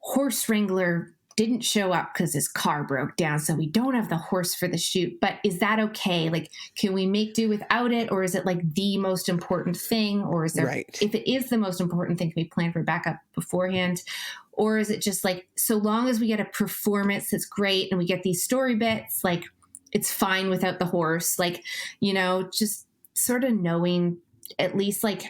horse wrangler didn't show up because his car broke down, so we don't have the horse for the shoot. But is that okay? Like, can we make do without it? Or is it like the most important thing? Or is there, if it is the most important thing, can we plan for backup beforehand? Or is it just like, so long as we get a performance that's great and we get these story bits, like it's fine without the horse, like, just sort of knowing at least like,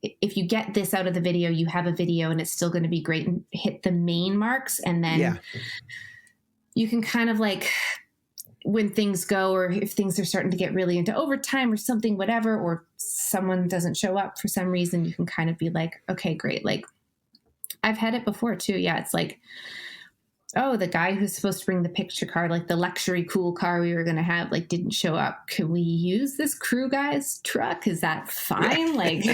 if you get this out of the video, you have a video and it's still going to be great, and hit the main marks. And then you can kind of like, when things go, or if things are starting to get really into overtime or something, whatever, or someone doesn't show up for some reason, you can kind of be like, okay, great. Like I've had it before too. Yeah. It's like, oh, the guy who's supposed to bring the picture car, like the luxury cool car we were going to have, like didn't show up. Can we use this crew guy's truck? Is that fine? Like,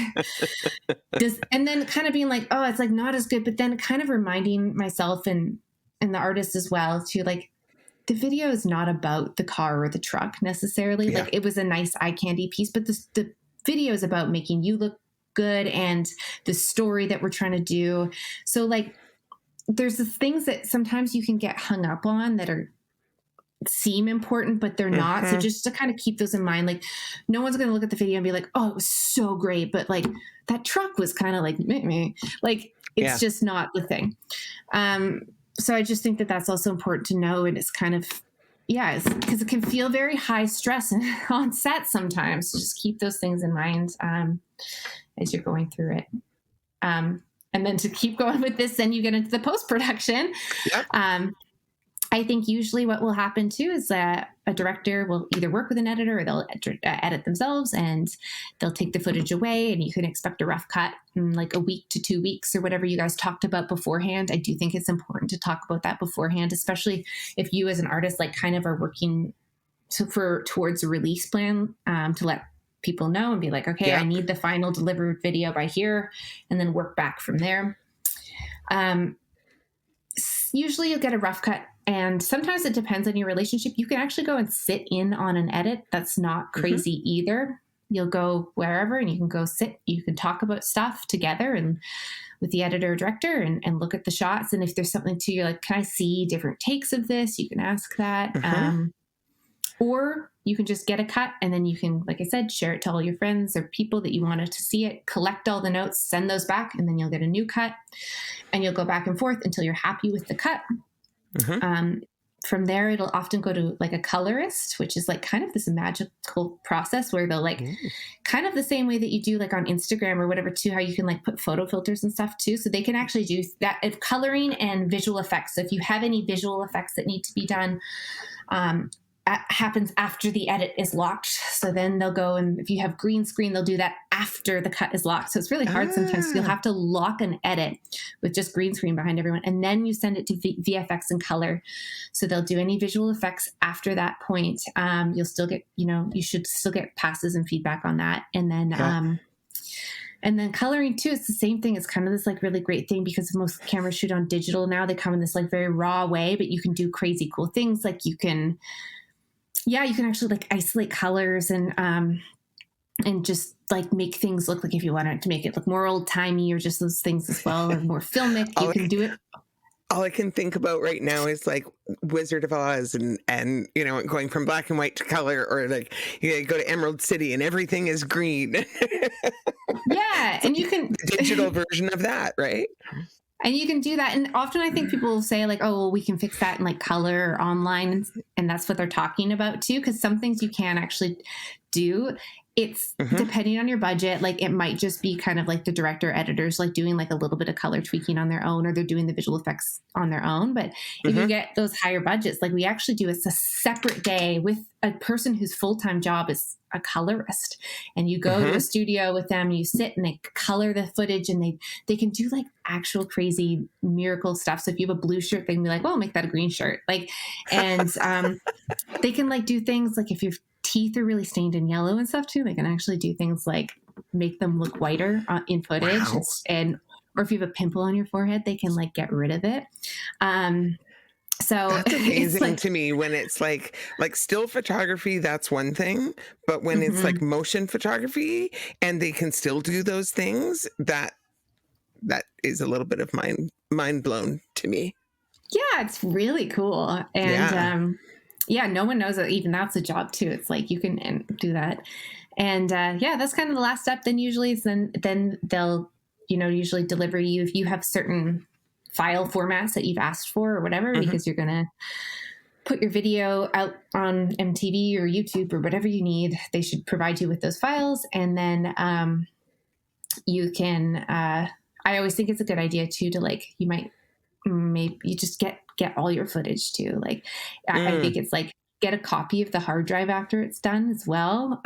and then kind of being like, oh, it's like not as good, but then kind of reminding myself and the artist as well to like, the video is not about the car or the truck necessarily. Like it was a nice eye candy piece, but the video is about making you look good and the story that we're trying to do. So like, there's the things that sometimes you can get hung up on that seem important, but they're not. So just to kind of keep those in mind, like no one's going to look at the video and be like, oh, it was so great. But like that truck was kind of like, meh. Like it's just not the thing. So I just think that that's also important to know. And it's kind of, because it can feel very high stress on set sometimes. So just keep those things in mind as you're going through it. And then to keep going with this, then you get into the post-production. Yep. I think usually what will happen too is that a director will either work with an editor or they'll edit themselves, and they'll take the footage away, and you can expect a rough cut in like a week to 2 weeks or whatever you guys talked about beforehand. I do think it's important to talk about that beforehand, especially if you as an artist like kind of are working towards a release plan, to let people know and be like, okay, I need the final delivered video by here, and then work back from there. Usually you'll get a rough cut, and sometimes it depends on your relationship. You can actually go and sit in on an edit. That's not crazy either. You'll go wherever and you can go sit, you can talk about stuff together and with the editor or director and look at the shots. And if there's something to, you're like, can I see different takes of this? You can ask that. Or you can just get a cut, and then you can, like I said, share it to all your friends or people that you wanted to see it, collect all the notes, send those back, and then you'll get a new cut, and you'll go back and forth until you're happy with the cut. From there, it'll often go to like a colorist, which is like kind of this magical process where they'll like kind of the same way that you do like on Instagram or whatever too, how you can like put photo filters and stuff too. So they can actually do that of coloring and visual effects. So if you have any visual effects that need to be done, happens after the edit is locked. So then they'll go, and if you have green screen, they'll do that after the cut is locked. So it's really hard sometimes. You'll have to lock an edit with just green screen behind everyone. And then you send it to VFX and color. So they'll do any visual effects after that point. You'll still get, you should still get passes and feedback on that. And then coloring too, it's the same thing. It's kind of this like really great thing because most cameras shoot on digital now. They come in this like very raw way, but you can do crazy cool things. Like you can actually like isolate colors and just like make things look like, if you wanted to make it look more old timey or just those things as well, or more filmic, you can do it. All I can think about right now is like Wizard of Oz and going from black and white to color, or like you go to Emerald City and everything is green. Yeah. And you can the digital version of that, right? And you can do that. And often I think people will say like, oh, well, we can fix that in like color or online. And that's what they're talking about too. Because some things you can actually do. It's depending on your budget. Like it might just be kind of like the director editors, like doing like a little bit of color tweaking on their own, or they're doing the visual effects on their own. But if you get those higher budgets, like we actually do, it's a separate day with a person whose full-time job is a colorist, and you go to a studio with them, you sit and they color the footage, and they can do like actual crazy miracle stuff. So if you have a blue shirt, they can be like, well, make that a green shirt. Like, and they can like do things like if your teeth are really stained in yellow and stuff too, they can actually do things like make them look whiter in footage. Wow. Or if you have a pimple on your forehead, they can like get rid of it. So that's amazing to me when it's like still photography, that's one thing, but when it's like motion photography and they can still do those things, that is a little bit of mind blown to me. Yeah, it's really cool. And no one knows that even that's a job too. It's like you can do that. And that's kind of the last step. Then usually then they'll, usually deliver you if you have certain file formats that you've asked for or whatever, because you're going to put your video out on MTV or YouTube or whatever you need. They should provide you with those files. And then you can, I always think it's a good idea too, to like, maybe you just get all your footage too. Like, I think it's like, get a copy of the hard drive after it's done as well.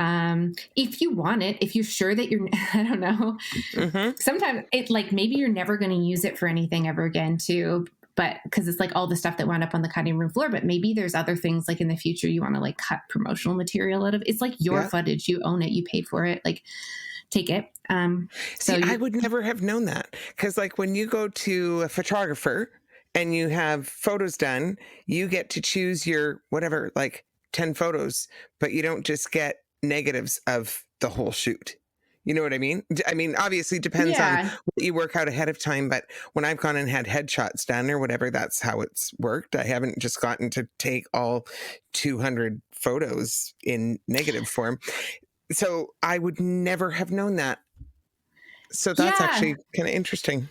If you want it, if you're sure that I don't know, sometimes it like, maybe you're never going to use it for anything ever again too, but cause it's like all the stuff that wound up on the cutting room floor, but maybe there's other things like in the future you want to like cut promotional material out of. It's like your footage, you own it, you paid for it, like take it. I would never have known that. Cause like when you go to a photographer and you have photos done, you get to choose your whatever, like 10 photos, but you don't just get negatives of the whole shoot. You know what I mean? I mean, obviously it depends on what you work out ahead of time, but when I've gone and had headshots done or whatever, that's how it's worked. I haven't just gotten to take all 200 photos in negative form. So I would never have known that. So that's actually kind of interesting.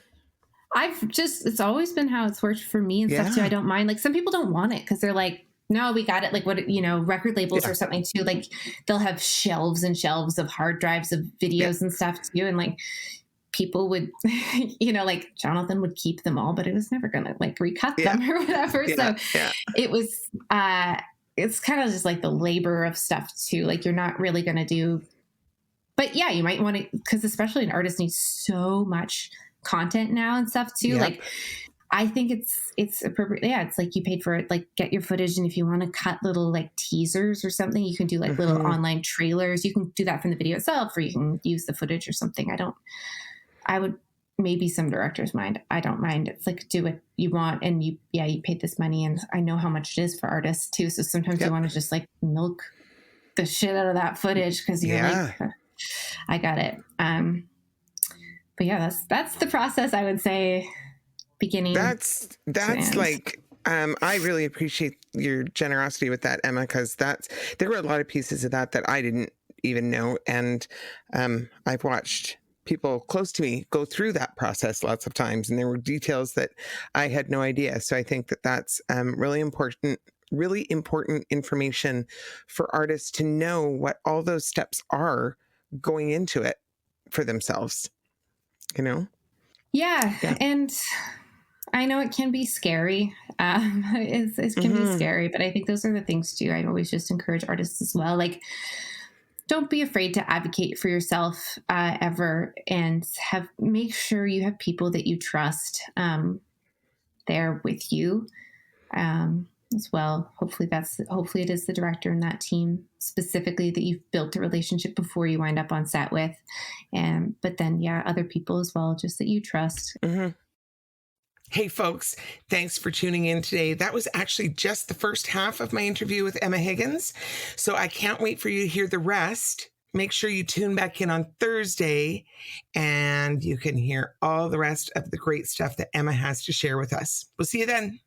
It's always been how it's worked for me and stuff too. I don't mind. Like some people don't want it because they're like, no, we got it. Like what, record labels or something too. Like they'll have shelves and shelves of hard drives of videos and stuff too. And like people would, like Jonathan would keep them all, but it was never going to like recut them or whatever. So it was, it's kind of just like the labor of stuff too. Like you're not really going to do, but you might want to, because especially an artist needs so much content now and stuff too. Like I think it's appropriate. It's like you paid for it, like get your footage. And if you want to cut little like teasers or something, you can do like little online trailers. You can do that from the video itself, or you can use the footage or something. I would, maybe some directors mind. I don't mind. It's like, do what you want. And you paid this money, and I know how much it is for artists too. So sometimes you want to just like milk the shit out of that footage because you're like, I got it. But that's the process, I would say, beginning. That's like I really appreciate your generosity with that, Emma, because there were a lot of pieces of that I didn't even know. And I've watched people close to me go through that process lots of times, and there were details that I had no idea. So I think that's really important information for artists to know what all those steps are going into it for themselves, you know? Yeah. Yeah. And I know it can be scary. It can be scary, but I think those are the things too. I'd always just encourage artists as well. Like, don't be afraid to advocate for yourself ever, and make sure you have people that you trust there with you as well. Hopefully it is the director and that team specifically that you've built a relationship before you wind up on set with. But then, yeah, other people as well, just that you trust. Mm-hmm. Hey, folks, thanks for tuning in today. That was actually just the first half of my interview with Emma Higgins. So I can't wait for you to hear the rest. Make sure you tune back in on Thursday, and you can hear all the rest of the great stuff that Emma has to share with us. We'll see you then.